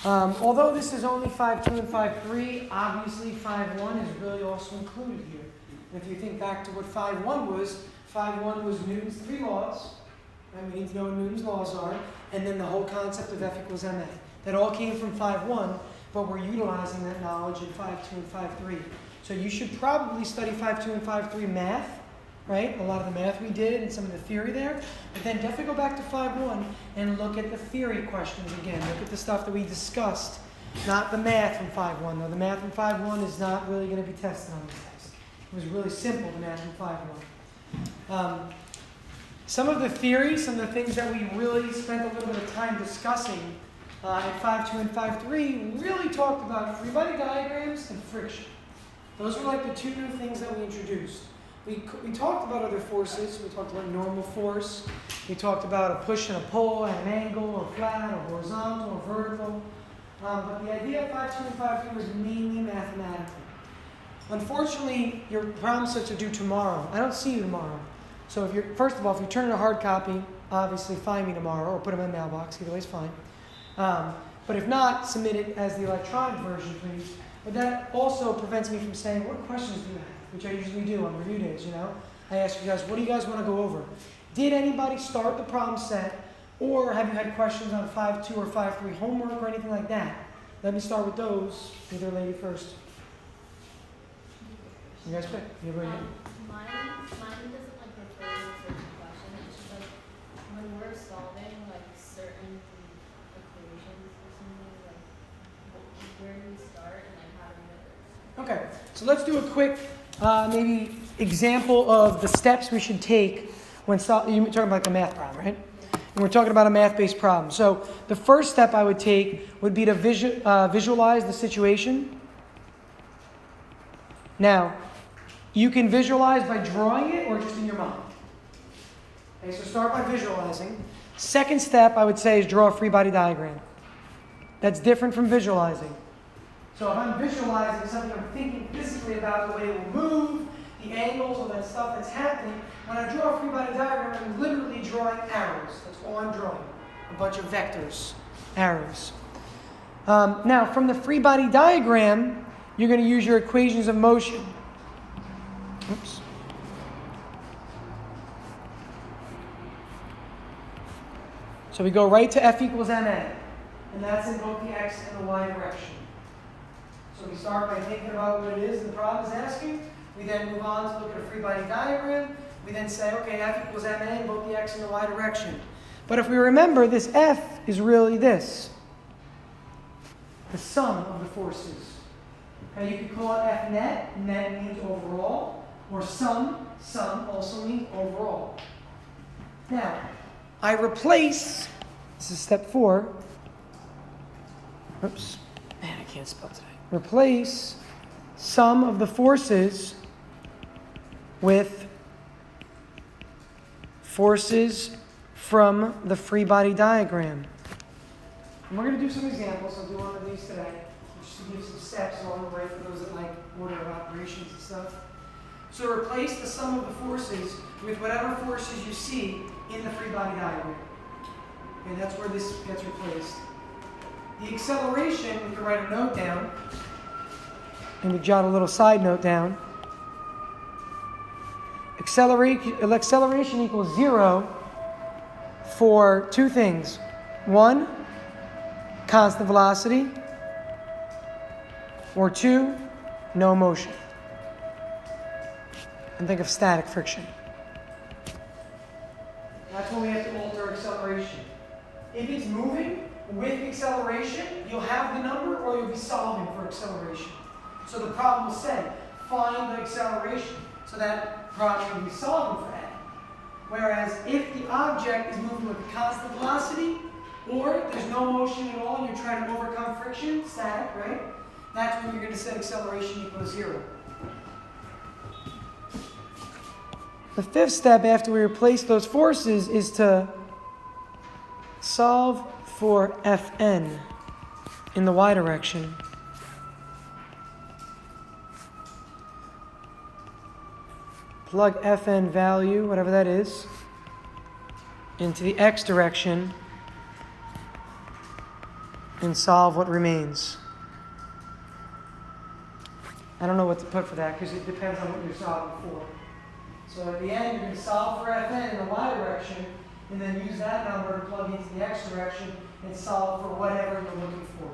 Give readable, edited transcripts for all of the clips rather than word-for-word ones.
Although this is only 5.2 and 5.3, obviously 5.1 is really also included here. And if you think back to what 5.1 was Newton's three laws. Right? We need to know what Newton's laws are. And then the whole concept of F equals ma. That all came from 5.1, but we're utilizing that knowledge in 5.2 and 5.3. So you should probably study 5.2 and 5.3 math, right? A lot of the math we did and some of the theory there. But then definitely go back to 5.1 and look at the theory questions again. Look at the stuff that we discussed, not the math from 5.1. Though the math from 5.1 is not really going to be tested on this test. It was really simple, the math from 5.1. Some of the theory, some of the things that we really spent a little bit of time discussing in 5.2 and 5.3 really talked about free body diagrams and friction. Those were like the two new things that we introduced. We talked about other forces. We talked about normal force. We talked about a push and a pull at an angle, or flat, or horizontal, or vertical. But the idea of 5.2 and 5.3 was mainly mathematical. Unfortunately, your problem sets are due tomorrow. I don't see you tomorrow. So first of all, if you turn in a hard copy, obviously find me tomorrow, or put them in the mailbox. Either way is fine. But if not, submit it as the electronic version, please. But that also prevents me from saying, what questions do you have? Which I usually do on review days, I ask you guys, what do you guys want to go over? Did anybody start the problem set, or have you had questions on 5.2 or 5.3 homework or anything like that? Let me start with those. Either lady first. You guys pick. Mine doesn't refer to a certain question. It's just when we're solving certain equations or something, where do we start and how do we do it? Okay, so let's do a quick maybe example of the steps we should take when you're talking about a math problem, right? And we're talking about a math-based problem. So the first step I would take would be to visualize the situation. Now, you can visualize by drawing it or just in your mind. Okay, so start by visualizing. Second step, I would say, is draw a free body diagram. That's different from visualizing. So if I'm visualizing something, I'm thinking physically about the way it will move, the angles, all that stuff that's happening. When I draw a free body diagram, I'm literally drawing arrows. That's all I'm drawing. A bunch of vectors, arrows. Now, from the free body diagram, you're going to use your equations of motion. Oops. So we go right to F equals ma, and that's in both the x and the y direction. So we start by thinking about what it is the problem is asking. We then move on to look at a free body diagram. We then say, okay, F equals ma in both the x and the y direction. But if we remember, this F is really this. The sum of the forces. Okay, you could call it F net. Net means overall. Or sum. Sum also means overall. Now, I replace, this is step 4. Oops. Man, I can't spell today. Replace sum of the forces with forces from the free body diagram. And we're going to do some examples. I'll do one of these today, just to give some steps along the way for those that like order of operations and stuff. So replace the sum of the forces with whatever forces you see in the free body diagram. Okay, that's where this gets replaced. The acceleration, we can write a note down, and we jot a little side note down. Acceleration equals 0 for two things. 1, constant velocity, or 2, no motion. And think of static friction. That's when we have to alter acceleration. If it's moving with acceleration, you'll have the number or you'll be solving for acceleration. So the problem will say, find the acceleration. So that problem will be solving for that. Whereas if the object is moving with a constant velocity, or there's no motion at all and you're trying to overcome friction, static, right? That's when you're going to set acceleration equal to 0. The fifth step after we replace those forces is to solve for Fn in the y direction. Plug Fn value, whatever that is, into the x direction. and solve what remains. I don't know what to put for that because it depends on what you're solving for. So at the end, you're going to solve for Fn in the y direction, and then use that number to plug into the x direction and solve for whatever you're looking for.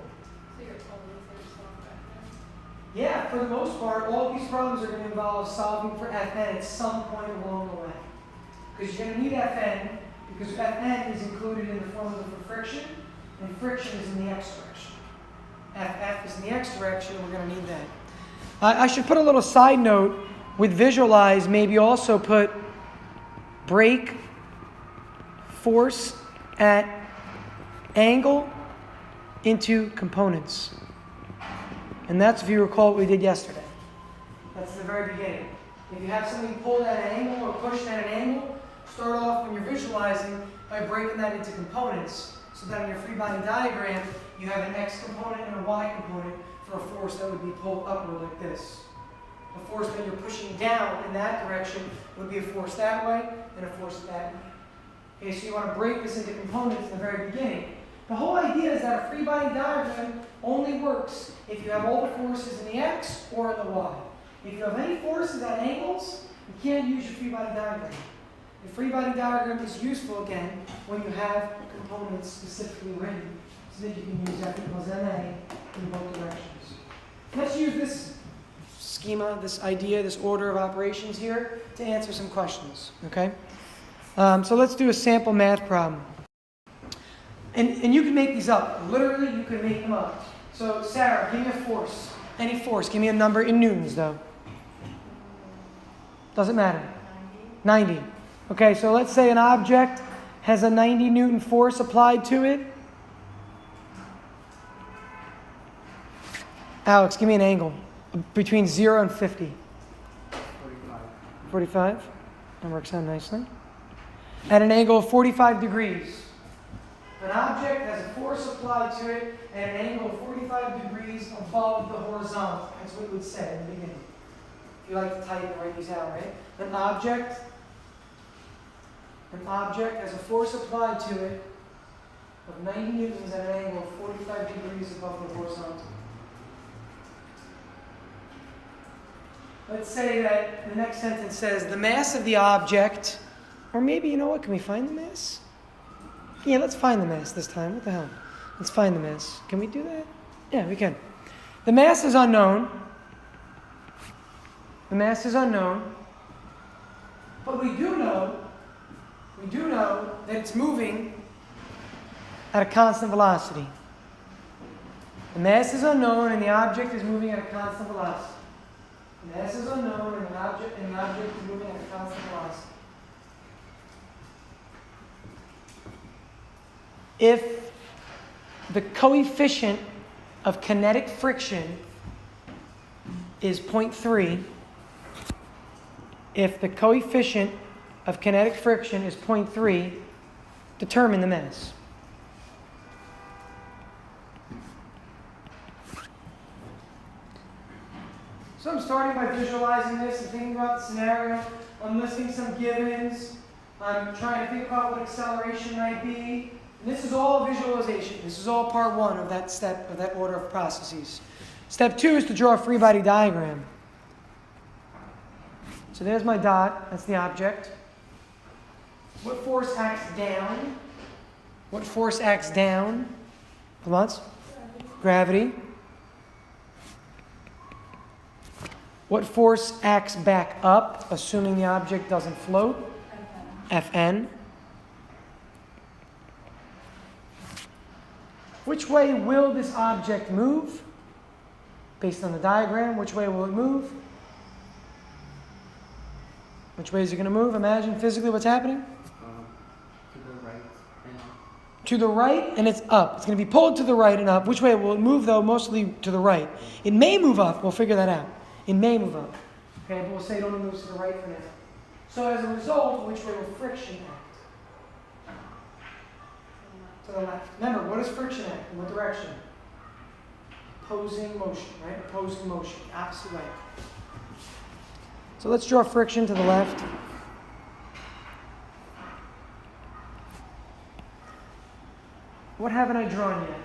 So you're always going to solve for Fn? Yeah, for the most part, all these problems are going to involve solving for Fn at some point along the way. Because you're going to need Fn, because Fn is included in the formula for friction, and friction is in the x direction. Ff is in the x direction, and we're going to need that. I should put a little side note with visualize, maybe also put break force at angle into components. And that's, if you recall, what we did yesterday. That's the very beginning. If you have something pulled at an angle or pushed at an angle, start off when you're visualizing by breaking that into components, so that in your free body diagram, you have an x component and a y component for a force that would be pulled upward like this. A force that you're pushing down in that direction would be a force that way, and a force that way. Okay, so you want to break this into components in the very beginning. The whole idea is that a free body diagram only works if you have all the forces in the x or in the y. If you have any forces at angles, you can't use your free body diagram. The free body diagram is useful, again, when you have components specifically written, so that you can use F equals ma in both directions. Let's use this schema, this idea, this order of operations here to answer some questions, okay? So let's do a sample math problem. And you can make these up. Literally, you can make them up. So, Sarah, give me a force. Any force. Give me a number in newtons, though. Doesn't matter. 90. Okay, so let's say an object has a 90 Newton force applied to it. Alex, give me an angle between 0 and 50. 45. 45? That works out nicely. At an angle of 45 degrees. An object has a force applied to it at an angle of 45 degrees above the horizontal. That's what it would say in the beginning. If you like to type and write these out, right? An object has a force applied to it of 90 newtons at an angle of 45 degrees above the horizontal. Let's say that the next sentence says the mass of the object, or maybe, you know what, can we find the mass? Yeah, let's find the mass this time. What the hell? Let's find the mass. Can we do that? Yeah, we can. The mass is unknown. The mass is unknown. But we do know that it's moving at a constant velocity. The mass is unknown and the object is moving at a constant velocity. The mass is unknown and the object is moving at a constant velocity. If the coefficient of kinetic friction is 0.3, determine the mass. So I'm starting by visualizing this and thinking about the scenario. I'm listing some givens. I'm trying to think about what acceleration might be. And this is all visualization. This is all part one of that step, of that order of processes. Step two is to draw a free body diagram. So there's my dot. That's the object. What force acts down? What force acts down? Come on. Gravity. What force acts back up, assuming the object doesn't float? Fn. Which way will this object move? Based on the diagram, which way will it move? Which way is it going to move? Imagine physically what's happening. To the right and To the right, and it's up. It's going to be pulled to the right and up. Which way will it move, though? Mostly to the right. It may move up. We'll figure that out. It may move up. Okay, but we'll say it only moves to the right for now. So as a result, which way will friction act? To the left. Remember, what does friction act? In what direction? Opposing motion, right? Opposing motion, opposite way. So let's draw friction to the left. What haven't I drawn yet?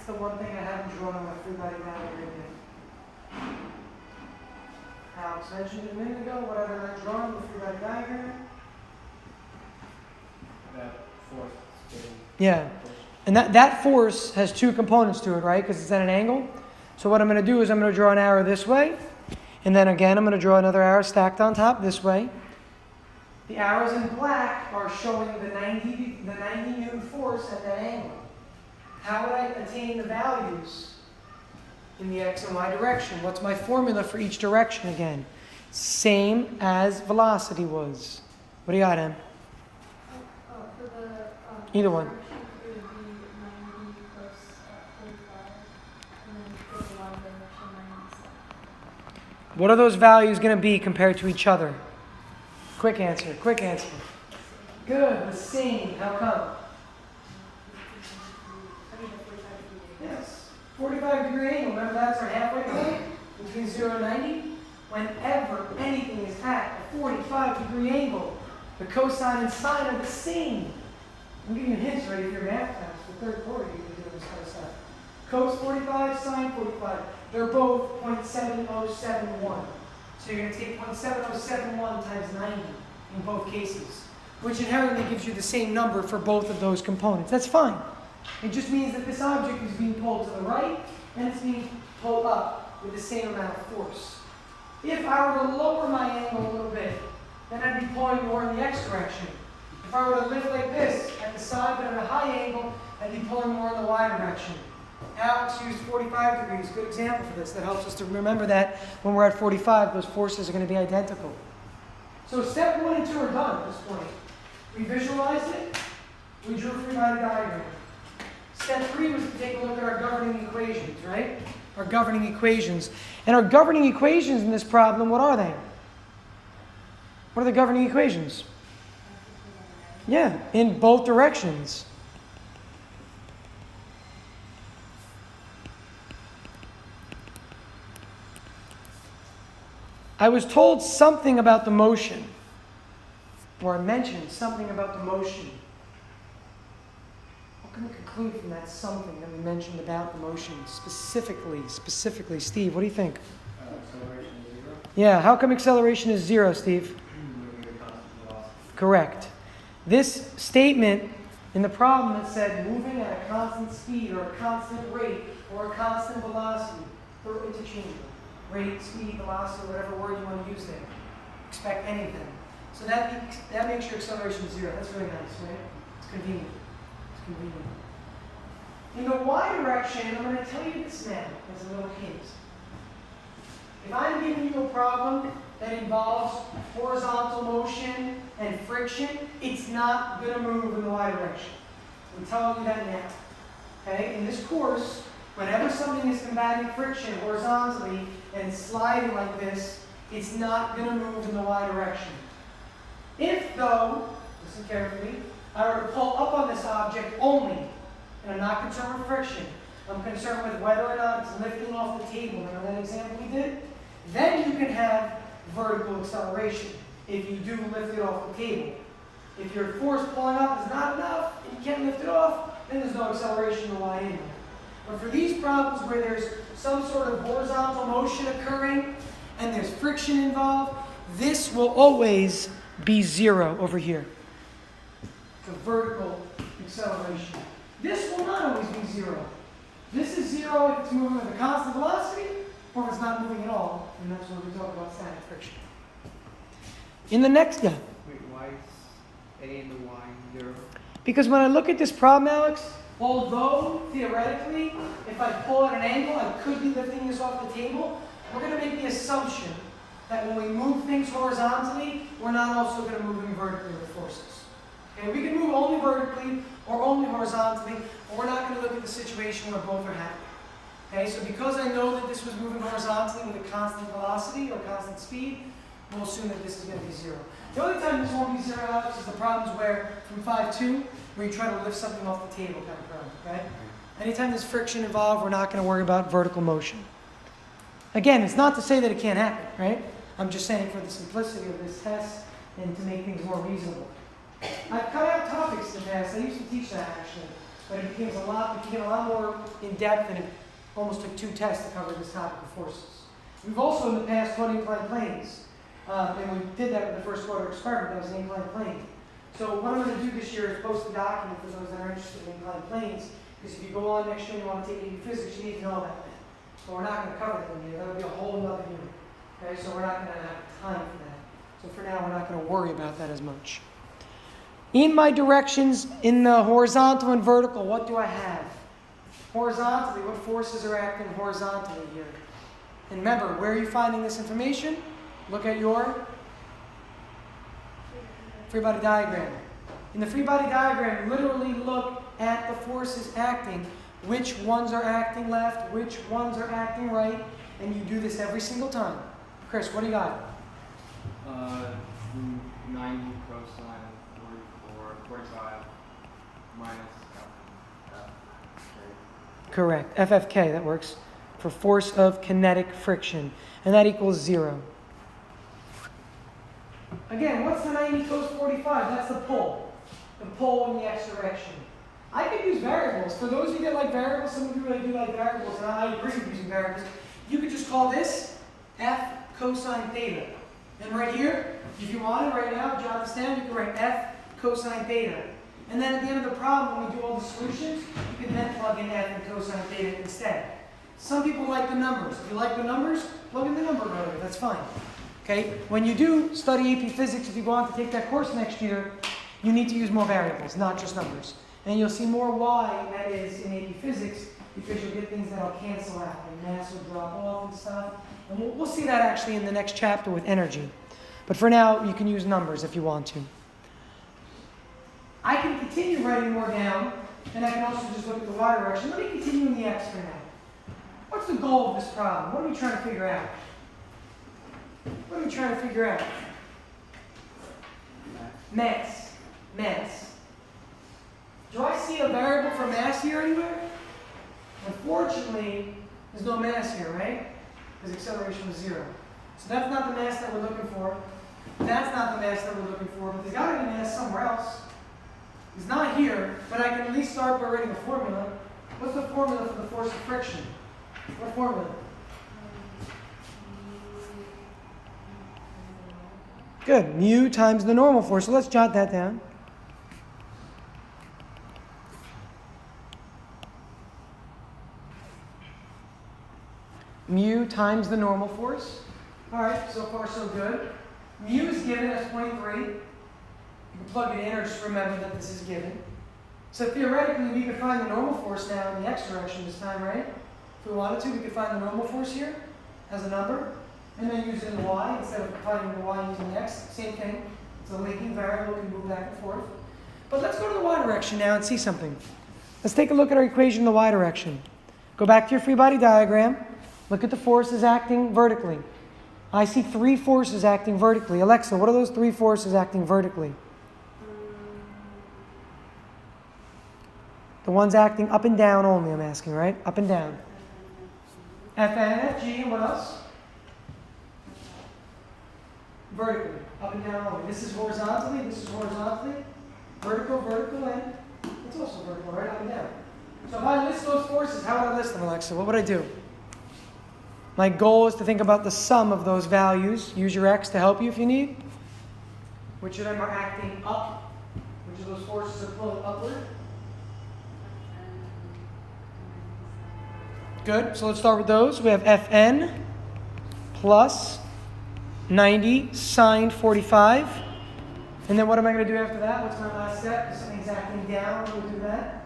the one thing I haven't drawn on my free body diagram yet. Alex mentioned it a minute ago, what have I not drawn on the free body diagram? That force getting Yeah. pushed. And that force has two components to it, right? Because it's at an angle. So what I'm going to do is I'm going to draw an arrow this way. And then again, I'm going to draw another arrow stacked on top this way. The arrows in black are showing the 90 Newton force at that angle. How would I attain the values in the x and y direction? What's my formula for each direction again? Same as velocity was. What do you got, Em? For the Either one. direction, it would be 90 plus 45, and then for the y direction, 97. What are those values going to be compared to each other? Quick answer, quick answer. Good, the same. How come? Yes. 45-degree angle. Remember that's our halfway point between 0 and 90? Whenever anything is at a 45-degree angle, the cosine and sine are the same. I'm giving you hints right in your math class. For third quarter, you can do this kind of stuff. Cos 45, sine 45. They're both 0.7071. So you're going to take 0.7071 times 90 in both cases, which inherently gives you the same number for both of those components. That's fine. It just means that this object is being pulled to the right and it's being pulled up with the same amount of force. If I were to lower my angle a little bit, then I'd be pulling more in the x direction. If I were to lift like this at the side but at a high angle, I'd be pulling more in the y direction. Alex used 45 degrees, good example for this. That helps us to remember that when we're at 45, those forces are going to be identical. So step 1 and 2 are done at this point. We visualized it, we drew a free body diagram. Step 3 was to take a look at our governing equations, right? Our governing equations. And our governing equations in this problem, what are they? What are the governing equations? Yeah, in both directions. I was told something about the motion, or I mentioned something about the motion. What can we conclude from that something that we mentioned about the motion specifically? Steve, what do you think? Acceleration is 0. Yeah, how come acceleration is 0, Steve? Moving at a constant velocity. Correct. This statement in the problem that said moving at a constant speed or a constant rate or a constant velocity, they're interchangeable. Rate, speed, velocity, whatever word you want to use there. Expect any of them. So that makes your acceleration 0. That's really nice, right? It's convenient. It's convenient. In the y direction, I'm going to tell you this now as a little hint. If I'm giving you a problem that involves horizontal motion and friction, it's not going to move in the y direction. I'm telling you that now. Okay? In this course, whenever something is combating friction horizontally and sliding like this, it's not going to move in the y direction. If, though, listen carefully, I were to pull up on this object only, and I'm not concerned with friction, I'm concerned with whether or not it's lifting off the table. Remember that example we did? Then you can have vertical acceleration if you do lift it off the table. If your force pulling up is not enough and you can't lift it off, then there's no acceleration in the y anyway. But for these problems where there's some sort of horizontal motion occurring and there's friction involved, this will always be 0 over here. The vertical acceleration. This will not always be 0. This is 0 if it's moving with a constant velocity, or if it's not moving at all, and that's when we talk about static friction. In the next, Wait, why is A and the Y 0? because when I look at this problem, Alex, although theoretically, if I pull at an angle, I could be lifting this off the table, we're going to make the assumption that when we move things horizontally, we're not also going to move them vertically with forces. Okay, we can move only vertically or only horizontally, but we're not going to look at the situation where both are happening. Okay, so because I know that this was moving horizontally with a constant velocity or constant speed, we'll assume that this is going to be 0. The only time this won't be 0, Alex, is the problems where, from 5-2, where you try to lift something off the table kind of problem, okay? Anytime there's friction involved, we're not going to worry about vertical motion. Again, it's not to say that it can't happen, right? I'm just saying for the simplicity of this test and to make things more reasonable. I've cut out topics in the past. I used to teach that, actually. but it became a lot more in depth, and it almost took 2 tests to cover this topic of forces. We've also in the past taught inclined planes, and we did that with the first order experiment. That was an inclined plane. So what I'm going to do this year is post a document for those that are interested in inclined planes, because if you go on next year and you want to take AP Physics, you need to know about that. So we're not going to cover that in here. That would be a whole other unit. Okay, so we're not going to have time for that. So for now, we're not going to worry about that as much. In my directions, in the horizontal and vertical, what do I have? Horizontally, what forces are acting horizontally here? And remember, where are you finding this information? Look at your free body diagram. In the free body diagram, literally look at the forces acting. Which ones are acting left, which ones are acting right, and you do this every single time. Chris, what do you got? 90 cosine 45 minus F. Correct. FFK, that works for force of kinetic friction. And that equals 0. Again, what's the 90 cos 45? That's the pull. The pull in the x direction. I could use variables. For those of you that like variables, some of you really do like variables, and I agree with using variables. You could just call this F cosine theta. And right here, if you wanted right now, jot this down, you can write F cosine theta. And then at the end of the problem, when we do all the solutions, you can then plug in F and cosine theta instead. Some people like the numbers. If you like the numbers, plug in the number earlier. That's fine. Okay? When you do study AP Physics, if you go on to take that course next year, you need to use more variables, not just numbers. And you'll see more why that is in AP Physics, because you'll get things that will cancel out, and mass will drop off and stuff. And we'll see that actually in the next chapter with energy. But for now, you can use numbers if you want to. I can continue writing more down, and I can also just look at the y direction. Let me continue in the x for now. What's the goal of this problem? What are we trying to figure out? What are we trying to figure out? Mass. Mass. Do I see a variable for mass here anywhere? Unfortunately, there's no mass here, right? Because acceleration was 0. So that's not the mass that we're looking for. That's not the mass that we're looking for, but there's got to be mass somewhere else. It's not here, but I can at least start by writing a formula. What's the formula for the force of friction? What formula? Good. Mu times the normal force. So let's jot that down. Mu times the normal force. All right, so far so good. Mu is given as 0.3. You can plug it in or just remember that this is given. So theoretically, we could find the normal force now in the x direction this time, right? If we wanted to, we could find the normal force here as a number, and then use it in y instead of finding the y using the x. Same thing. It's a linking variable, we can move back and forth. But let's go to the y direction now and see something. Let's take a look at our equation in the y direction. Go back to your free body diagram. Look at the forces acting vertically. I see 3 forces acting vertically. Alexa, what are those 3 forces acting vertically? The ones acting up and down only, I'm asking, right? Up and down. Fn and Fg, and what else? Vertically. Up and down only. This is horizontally, this is horizontally. Vertical, vertical, and it's also vertical, right? Up and down. So if I list those forces, how would I list them, Alexa? What would I do? My goal is to think about the sum of those values. Use your x to help you if you need. Which of them are acting up? Which of those forces are pulling upward? Good. So let's start with those. We have Fn plus 90 sine 45. And then what am I going to do after that? What's my last step? If something's acting down, we'll do that.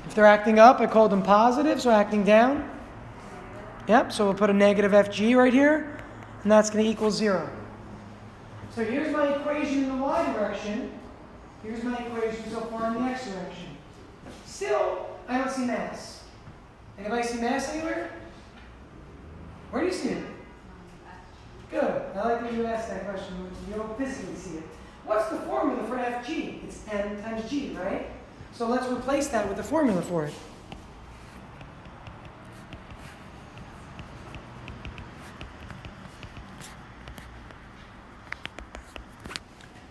If they're acting up, I call them positive, so acting down. Yep, so we'll put a negative Fg right here, and that's going to equal 0. So here's my equation in the y direction. Here's my equation so far in the x direction. Still, I don't see mass. Anybody see mass anywhere? Where do you see it? Good. I like that you asked that question. You don't physically see it. What's the formula for Fg? It's m times g, right? So let's replace that with the formula for it.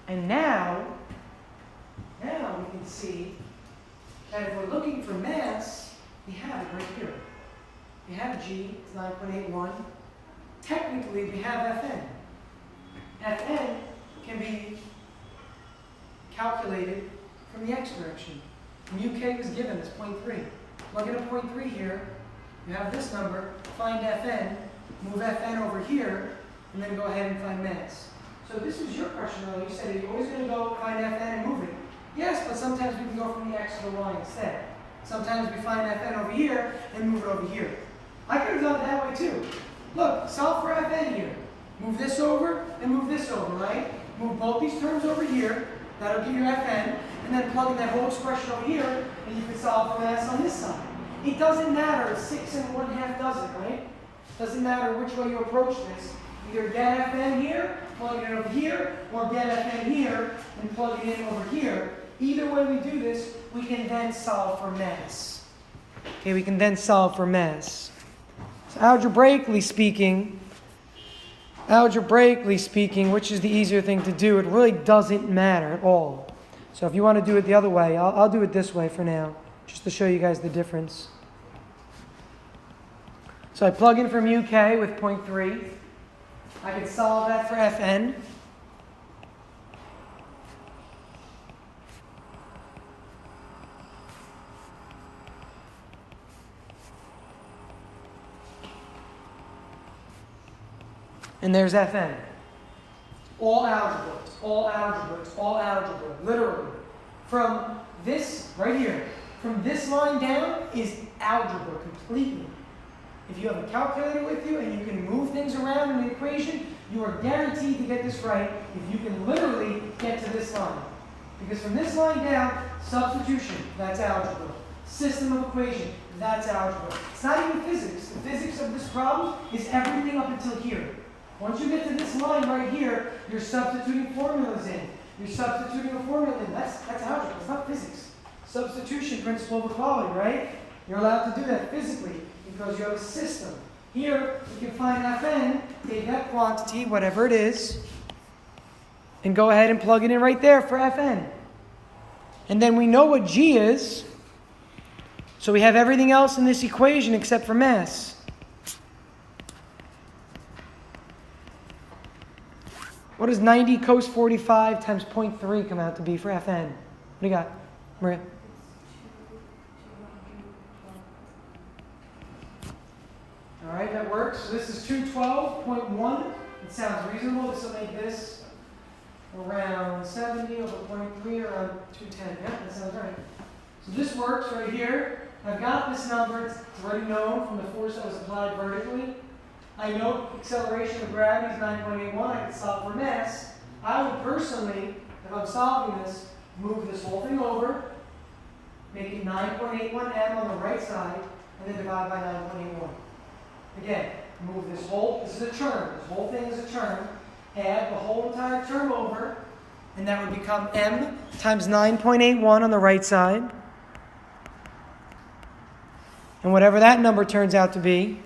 And now, that if we're looking for mass, we have it right here. We have G, it's 9.81. Technically, we have Fn. Fn can be calculated from the x direction. Mu k was given as 0.3. Plug in a 0.3 here, you have this number, find Fn, move Fn over here, and then go ahead and find mass. So this was your question earlier. You said, are you always going to go find Fn and move it? Yes, but sometimes we can go from the x to the y instead. Sometimes we find Fn over here and move it over here. I could have done it that way too. Look, solve for Fn here. Move this over and move this over, right? Move both these terms over here. That'll give you Fn. And then plug in that whole expression over here, and you can solve for mass on this side. It doesn't matter. It's 6 1/2 dozen, right? Doesn't matter which way you approach this. Either get Fn here, plug it in over here, or get Fn here and plug it in over here. Either way we do this, we can then solve for mass. Okay, we can then solve for mass. So algebraically speaking, which is the easier thing to do, it really doesn't matter at all. So if you want to do it the other way, I'll do it this way for now, just to show you guys the difference. So I plug in for mu k with 0.3. I can solve that for Fn. And there's Fn. All algebra, literally. From this, right here, from this line down is algebra completely. If you have a calculator with you and you can move things around in the equation, you are guaranteed to get this right if you can literally get to this line. Because from this line down, substitution, that's algebra. System of equation, that's algebra. It's not even physics. The physics of this problem is everything up until here. Once you get to this line right here, you're substituting formulas in. You're substituting a formula in. That's algebra. It's not physics. Substitution, principle of equality, right? You're allowed to do that physically because you have a system. Here, you can find Fn, take that quantity, whatever it is, and go ahead and plug it in right there for Fn. And then we know what G is, so we have everything else in this equation except for mass. What does 90 cos 45 times 0.3 come out to be for Fn? What do you got, Maria? All right, that works. So this is 212.1. It sounds reasonable. This will make this around 70 over 0.3, around 210. Yeah, that sounds right. So this works right here. I've got this number. It's already known from the force that was applied vertically. I know acceleration of gravity is 9.81. I can solve for mass. I would personally, if I'm solving this, move this whole thing over, make it 9.81 m on the right side, and then divide by 9.81. Again, move this is a term. This whole thing is a term. Add the whole entire term over, and that would become m times 9.81 on the right side. And whatever that number turns out to be,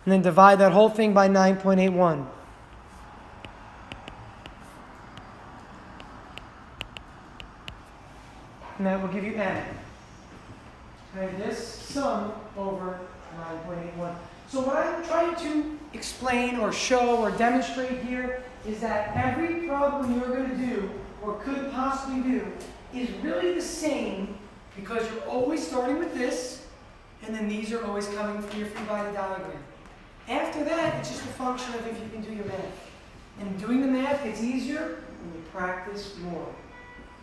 and then divide that whole thing by 9.81. And that will give you n. Okay, this sum over 9.81. So what I'm trying to explain or show or demonstrate here is that every problem you're going to do or could possibly do is really the same because you're always starting with this, and then these are always coming from your free body diagram. After that, it's just a function of if you can do your math. And doing the math gets easier when you practice more.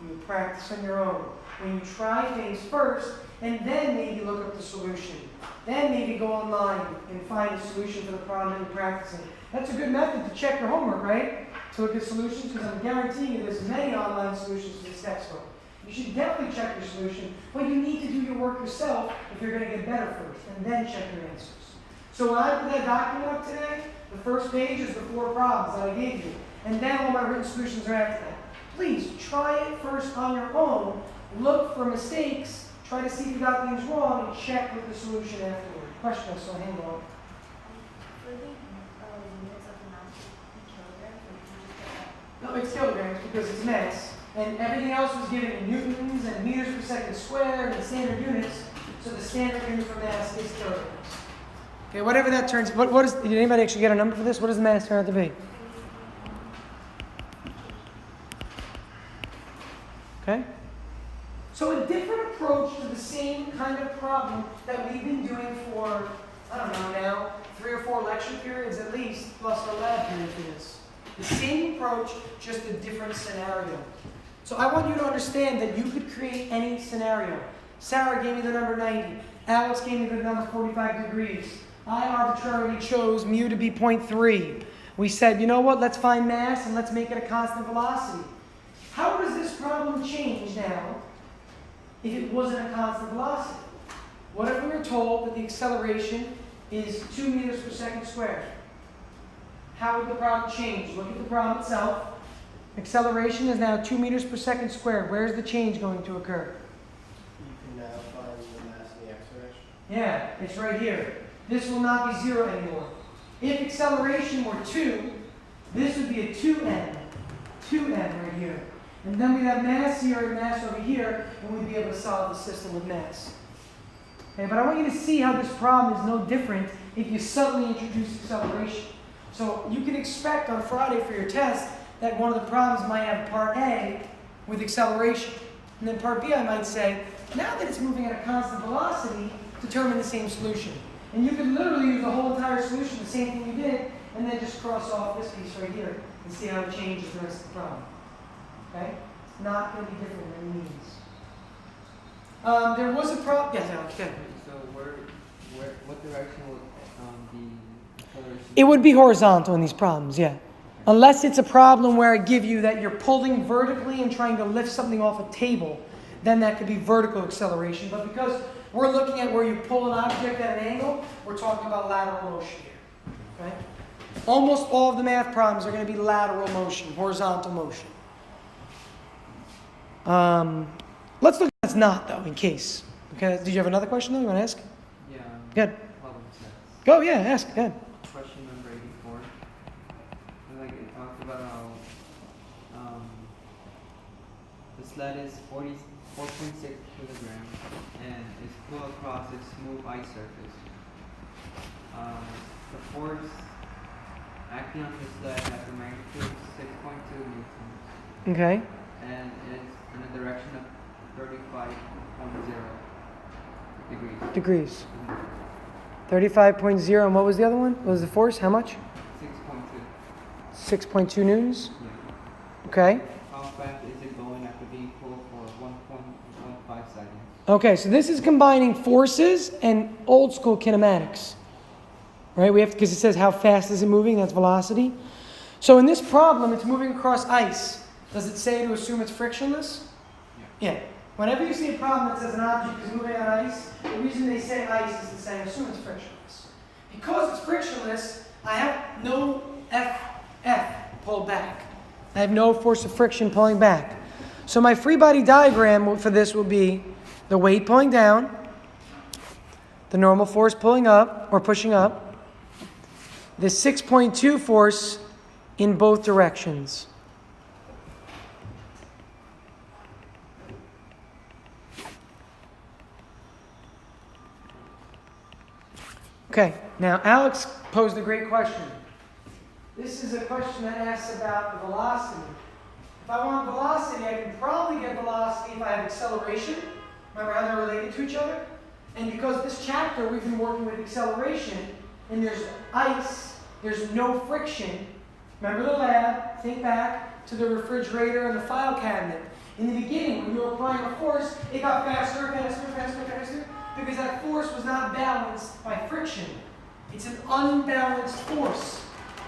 When you practice on your own. When you try things first, and then maybe look up the solution. Then maybe go online and find a solution for the problem you're practicing. That's a good method to check your homework, right? To look at solutions, because I'm guaranteeing you there's many online solutions to this textbook. You should definitely check your solution, but you need to do your work yourself if you're going to get better first, and then check your answers. So when I put that document up today, the first page is the 4 problems that I gave you. And then all my written solutions are after that. Please try it first on your own. Look for mistakes. Try to see if you got things wrong and check with the solution afterward. Question, so hang on. For the units of the mass in kilograms, or did you just put that? No, it's kilograms because it's mass. And everything else was given in newtons and meters per second squared and standard units. So the standard unit for mass is kilograms. Okay, whatever that turns, what is, did anybody actually get a number for this? What does the mass turn out to be? Okay? So a different approach to the same kind of problem that we've been doing for, I don't know now, 3 or 4 lecture periods at least, plus our lab period for this. The same approach, just a different scenario. So I want you to understand that you could create any scenario. Sarah gave me the number 90. Alex gave me the number 45 degrees. I arbitrarily chose mu to be 0.3. We said, you know what, let's find mass and let's make it a constant velocity. How does this problem change now if it wasn't a constant velocity? What if we were told that the acceleration is 2 meters per second squared? How would the problem change? Look at the problem itself. Acceleration is now 2 meters per second squared. Where's the change going to occur? You can now find the mass in the x direction. Yeah, it's right here. This will not be 0 anymore. If acceleration were 2, this would be a 2n. 2n right here. And then we'd have mass here and mass over here, and we'd be able to solve the system with mass. Okay, but I want you to see how this problem is no different if you suddenly introduce acceleration. So you can expect on Friday for your test that one of the problems might have part A with acceleration. And then part B I might say, now that it's moving at a constant velocity, determine the same solution. And you can literally use the whole entire solution, the same thing you did, and then just cross off this piece right here and see how it changes the rest of the problem. Okay? It's not going to be different than it means. There was a problem. Yes, Alex, go ahead. So what direction would the acceleration? It would be horizontal in these problems, yeah. Unless it's a problem where I give you that you're pulling vertically and trying to lift something off a table, then that could be vertical acceleration. But because we're looking at where you pull an object at an angle, we're talking about lateral motion here. Okay? Almost all of the math problems are going to be lateral motion, horizontal motion. Let's look at that's not, though, in case. Okay, did you have another question, though, you want to ask? Yeah. Good. Problem sets. Go, yeah, ask. Go ahead. Question number 84. Like it talks about how the sled is 4.6 kilograms and is pulled across a smooth ice surface. The force acting on the sled has a magnitude of 6.2 newtons Okay. and is in a direction of 35.0 degrees. Degrees. 35.0, and what was the other one? What was the force? How much? 6.2. 6.2 newtons. Yeah. Okay. How fast is it going after being pulled for 1.15 seconds? Okay, so this is combining forces and old school kinematics. Right? We have because it says how fast is it moving, that's velocity. So in this problem, it's moving across ice. Does it say to assume it's frictionless? Yeah. Whenever you see a problem that says an object is moving on ice, the reason they say ice is to say assume it's frictionless. Because it's frictionless, I have no F pulled back. I have no force of friction pulling back. So my free body diagram for this will be the weight pulling down, the normal force pulling up or pushing up, the 6.2 force in both directions. Okay, now Alex posed a great question. This is a question that asks about the velocity. If I want velocity, I can probably get velocity if I have acceleration. Remember how they're related to each other? And because this chapter we've been working with acceleration, and there's ice, there's no friction. Remember the lab, think back to the refrigerator and the file cabinet. In the beginning, when you were applying a force, it got faster, because that force was not balanced by friction. It's an unbalanced force.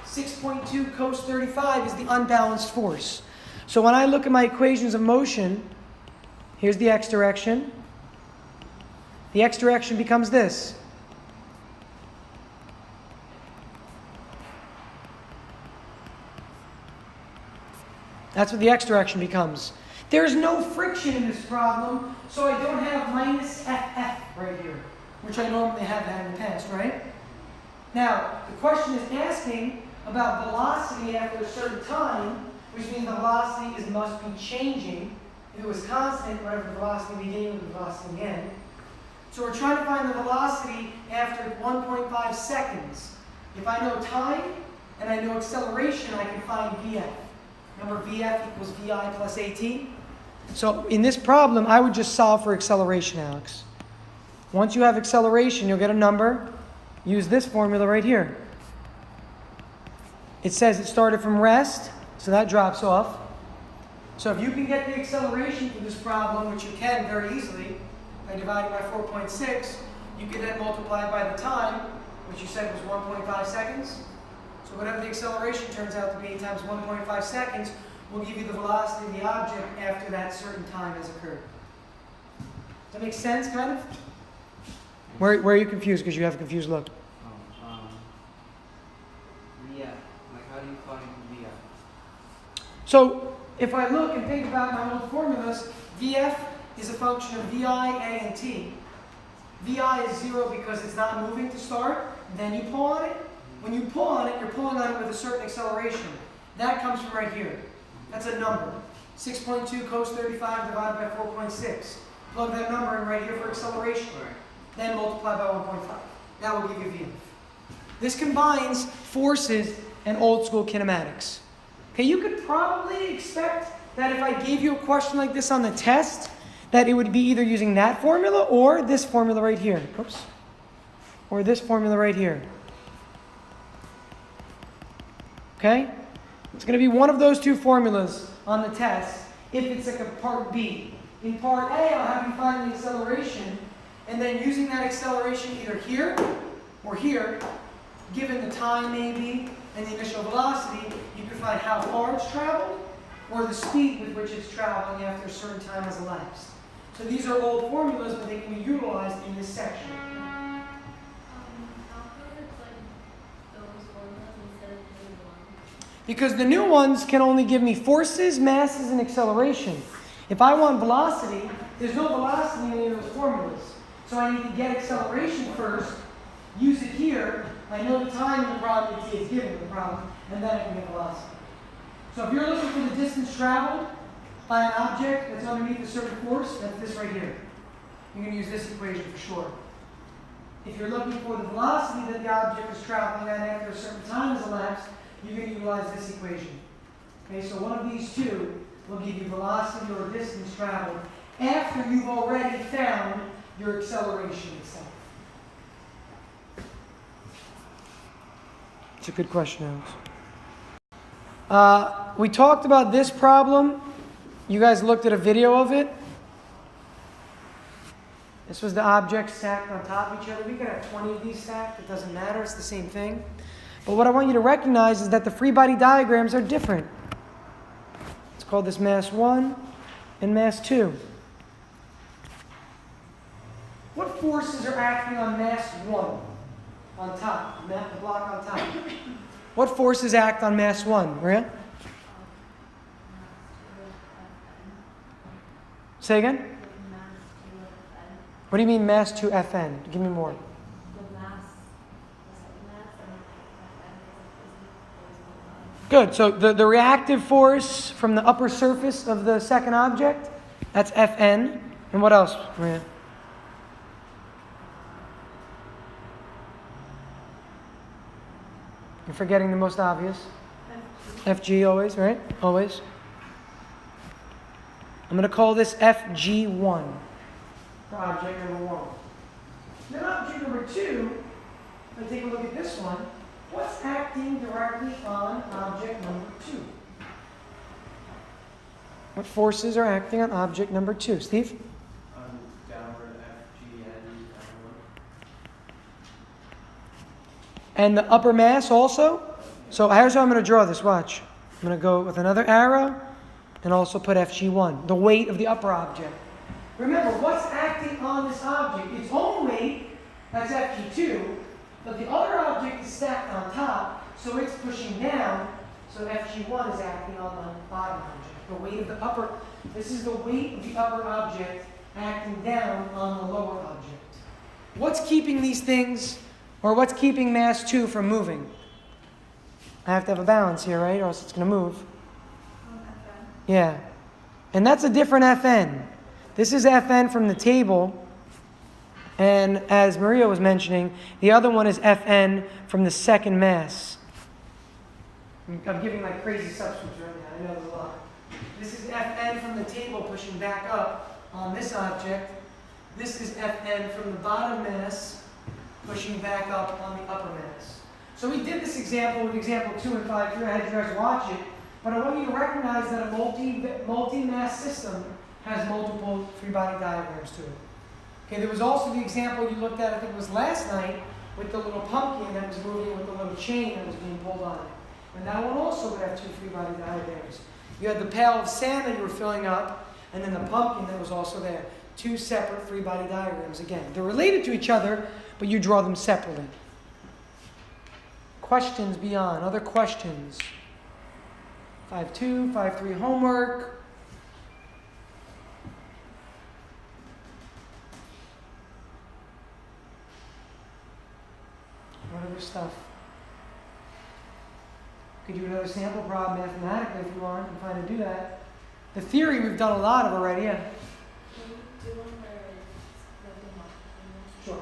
6.2 cos 35 is the unbalanced force. So when I look at my equations of motion, here's the x direction. The x direction becomes this. That's what the x direction becomes. There's no friction in this problem, so I don't have minus FF right here, which I normally have had in the past, right? Now, the question is asking about velocity after a certain time, which means the velocity must be changing. If it was constant, whatever the velocity beginning with the velocity end. So we're trying to find the velocity after 1.5 seconds. If I know time and I know acceleration, I can find Vf. Remember, Vf equals Vi plus At? So in this problem, I would just solve for acceleration, Alex. Once you have acceleration, you'll get a number. Use this formula right here. It says it started from rest, so that drops off. So if you can get the acceleration for this problem, which you can very easily, by dividing by 4.6, you can then multiply by the time, which you said was 1.5 seconds. So whatever the acceleration turns out to be times 1.5 seconds will give you the velocity of the object after that certain time has occurred. Does that make sense, kind of? Where are you confused? Because you have a confused look. VF. Like, how do you find VF? So if I look and think about my old formulas, Vf is a function of Vi, A, and T. Vi is 0 because it's not moving to start. Then you pull on it. When you pull on it, you're pulling on it with a certain acceleration. That comes from right here. That's a number. 6.2 cos 35 divided by 4.6. Plug that number in right here for acceleration. Right. Then multiply by 1.5. That will give you Vf. This combines forces and old school kinematics. Okay, you could probably expect that if I gave you a question like this on the test, that it would be either using that formula or this formula right here. Oops. Or this formula right here. Okay? It's going to be one of those two formulas on the test if it's like a part B. In part A, I'll have you find the acceleration, and then using that acceleration either here or here, given the time maybe and the initial velocity, you can find how far it's traveled or the speed with which it's traveling after a certain time has elapsed. So these are old formulas, but they can be utilized in this section. How come it's like those formulas instead of the one? Because the new ones can only give me forces, masses, and acceleration. If I want velocity, there's no velocity in any of those formulas. So I need to get acceleration first, use it here. I know the time in the problem T is given the problem, and then I can get velocity. So if you're looking for the distance traveled by an object that's underneath a certain force, that's this right here. You're going to use this equation for sure. If you're looking for the velocity that the object is traveling at after a certain time has elapsed, you're going to utilize this equation. Okay, so one of these two will give you velocity or distance traveled after you've already found your acceleration itself. It's a good question, Alex. We talked about this problem. You guys looked at a video of it. This was the objects stacked on top of each other. We could have 20 of these stacked. It doesn't matter. It's the same thing. But what I want you to recognize is that the free body diagrams are different. Let's call this mass 1 and mass 2. What forces are acting on mass 1 on top, the block on top? What forces act on mass 1, Maria? Say again? What do you mean mass 2 Fn? Give me more. Good. So the reactive force from the upper surface of the second object, that's Fn. And what else, Maria? You're forgetting the most obvious. Fg always, right? Always. I'm going to call this Fg1 for object number 1. Then object number 2, let's take a look at this one. What's acting directly on object number 2? What forces are acting on object number 2? Steve? Downward Fg and downward. And the upper mass also? So here's how I'm going to draw this. Watch. I'm going to go with another arrow and also put Fg1, the weight of the upper object. Remember, what's acting on this object? Its own weight, that's Fg2, but the other object is stacked on top, so it's pushing down, so Fg1 is acting on the bottom object. The weight of the upper, this is the weight of the upper object acting down on the lower object. What's keeping these things, or what's keeping mass 2 from moving? I have to have a balance here, right? Or else it's going to move. Yeah. And that's a different Fn. This is Fn from the table. And as Maria was mentioning, the other one is Fn from the second mass. I'm giving like crazy substitutes right now. I know there's a lot. This is Fn from the table pushing back up on this object. This is Fn from the bottom mass pushing back up on the upper mass. So we did this example with example 2 and 5 here. I had you guys watch it. But I want you to recognize that a multi-mass system has multiple free body diagrams to it. Okay, there was also the example you looked at, I think it was last night, with the little pumpkin that was moving with the little chain that was being pulled on it. And that one also would have two free body diagrams. You had the pail of sand that you were filling up, and then the pumpkin that was also there. Two separate free body diagrams. Again, they're related to each other, but you draw them separately. Questions beyond? Other questions? 5-2, 5-3 homework. What other stuff? Could do another sample problem mathematically if you want. I'm fine to do that. The theory we've done a lot of already, yeah. Can you do one where it's Sure.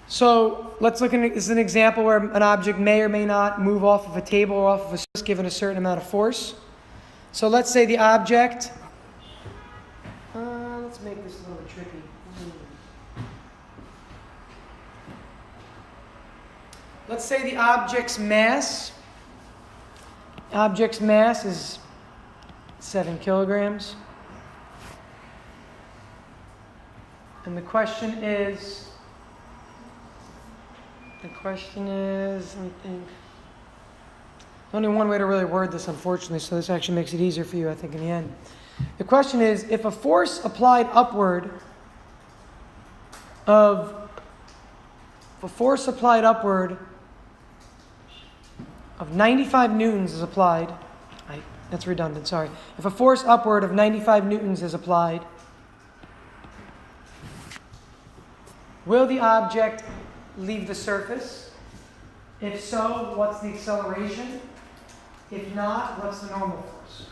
So let's look at this is an example where an object may or may not move off of a table or off of a surface given a certain amount of force. So let's say the object. Let's make this a little bit tricky. Let's say the object's mass. Object's mass is 7 kilograms. And the question is, let me think. There's only one way to really word this, unfortunately, so this actually makes it easier for you, I think, in the end. The question is, if a force applied upward of 95 newtons is applied, that's redundant, sorry. If a force upward of 95 newtons is applied, will the object leave the surface? If so, what's the acceleration? If not, what's the normal force?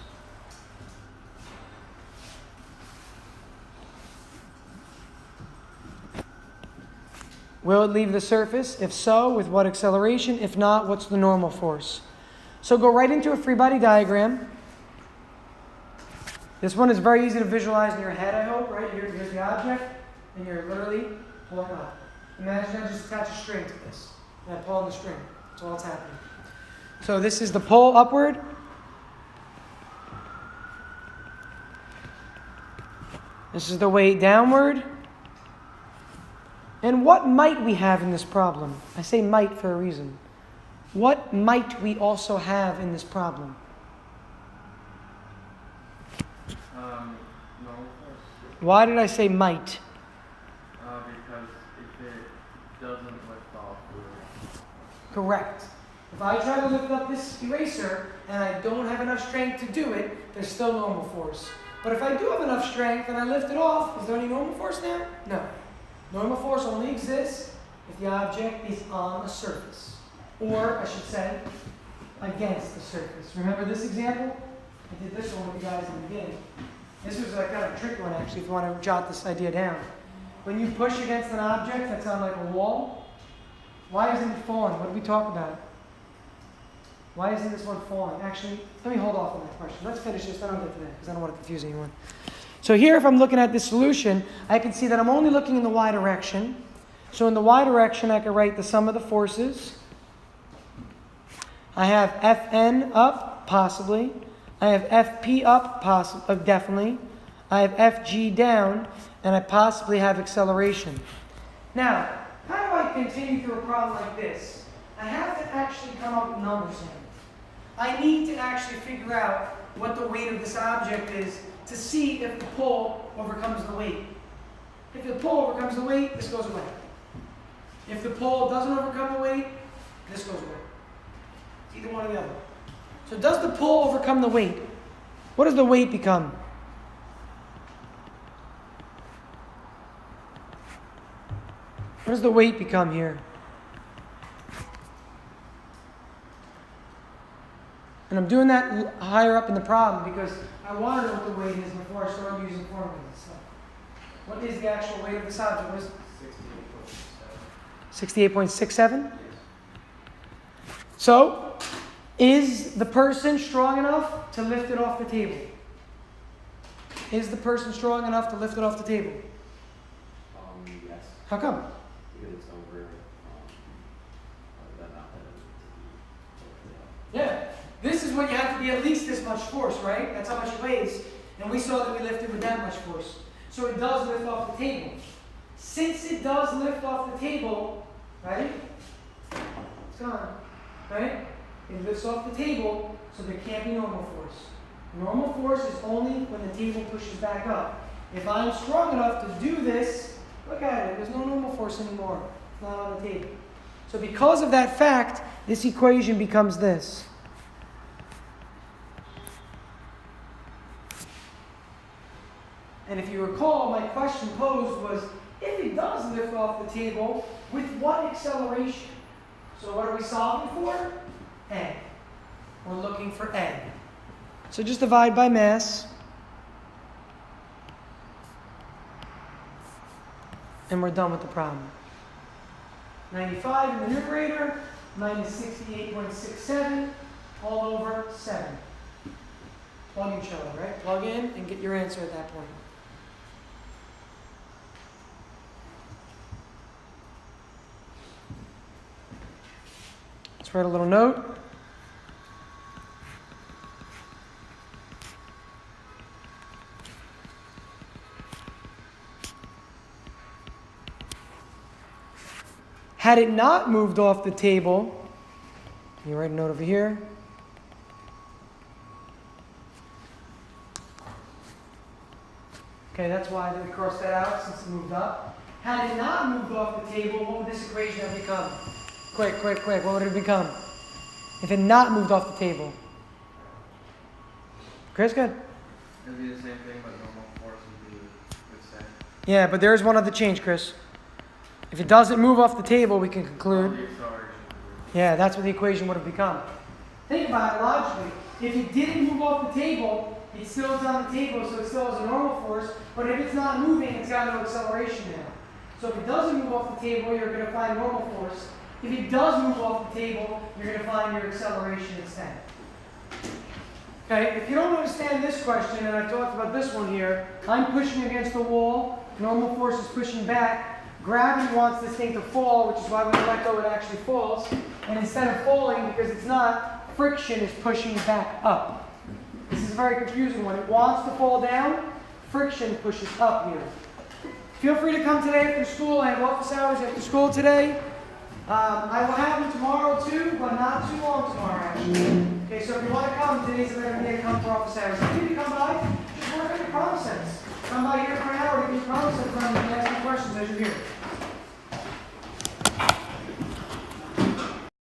Will it leave the surface? If so, with what acceleration? If not, what's the normal force? So go right into a free body diagram. This one is very easy to visualize in your head, I hope, right? Here's the object, and you're literally pulling up. Imagine I just attach a string to this, and I pull on the string. That's all that's happening. So this is the pull upward. This is the weight downward. And what might we have in this problem? I say might for a reason. What might we also have in this problem? No force. Why did I say might? Because if it doesn't lift off, Correct. If I try to lift up this eraser and I don't have enough strength to do it, there's still normal force. But if I do have enough strength and I lift it off, is there any normal force there? No. Normal force only exists if the object is on a surface. Or, I should say, against the surface. Remember this example? I did this one with you guys in the beginning. This was kind of a tricky one, actually, if you want to jot this idea down. When you push against an object that's on like a wall, why isn't it falling? What did we talk about? Why isn't this one falling? Actually, let me hold off on that question. Let's finish this, then I'll get to that, because I don't want to confuse anyone. So here, if I'm looking at this solution, I can see that I'm only looking in the y direction. So in the y direction, I can write the sum of the forces. I have Fn up, possibly. I have Fp up, definitely. I have Fg down, and I possibly have acceleration. Now, how do I continue through a problem like this? I have to actually come up with numbers here. I need to actually figure out what the weight of this object is to see if the pull overcomes the weight. If the pull overcomes the weight, this goes away. If the pull doesn't overcome the weight, this goes away. It's either one or the other. So does the pull overcome the weight? What does the weight become? What does the weight become here? And I'm doing that higher up in the problem because I want to know what the weight is before I start using formulas and stuff. What is the actual weight of this object? What is 68.67? So, is the person strong enough to lift it off the table? Is the person strong enough to lift it off the table? Yes, How come? because it's over, that not that. Yeah. This is when you have to be at least this much force, right? That's how much it weighs. And we saw that we lifted with that much force. So it does lift off the table. Since it does lift off the table, right? It's gone, right? It lifts off the table, so there can't be normal force. Normal force is only when the table pushes back up. If I'm strong enough to do this, look at it, there's no normal force anymore. It's not on the table. So because of that fact, this equation becomes this. And if you recall, my question posed was, if it does lift off the table, with what acceleration? So what are we solving for? A. We're looking for A. So just divide by mass. And we're done with the problem. 95 in the numerator, minus 68.67, all over 7. Plug each other, right? Plug in and get your answer at that point. Let's write a little note. Had it not moved off the table, you write a note over here. Okay, that's why we crossed that out since it moved up. Had it not moved off the table, what would this equation have become? Quick. What would it become? If it not moved off the table. Chris, good. It'd be the same thing, but normal force would say. Yeah, but there is one other change, Chris. If it doesn't move off the table, we can conclude. The acceleration. Yeah, that's what the equation would have become. Think about it logically. If it didn't move off the table, it still is on the table, so it still has a normal force. But if it's not moving, it's got no acceleration now. So if it doesn't move off the table, you're going to find normal force. If it does move off the table, you're going to find your acceleration instead. Okay, if you don't understand this question, and I talked about this one here, I'm pushing against the wall, normal force is pushing back. Gravity wants this thing to fall, which is why when you let go, it actually falls. And instead of falling, because it's not, friction is pushing it back up. This is a very confusing one. It wants to fall down, friction pushes up here. Feel free to come today after school. I have office hours after school today. I will have them tomorrow too, but not too long tomorrow actually. Okay, so if you want to come, today's a better day to come for office hours. If you need to come by, just work on your problem sets. Come by here for an hour to get your problem set from and ask me questions as you're here.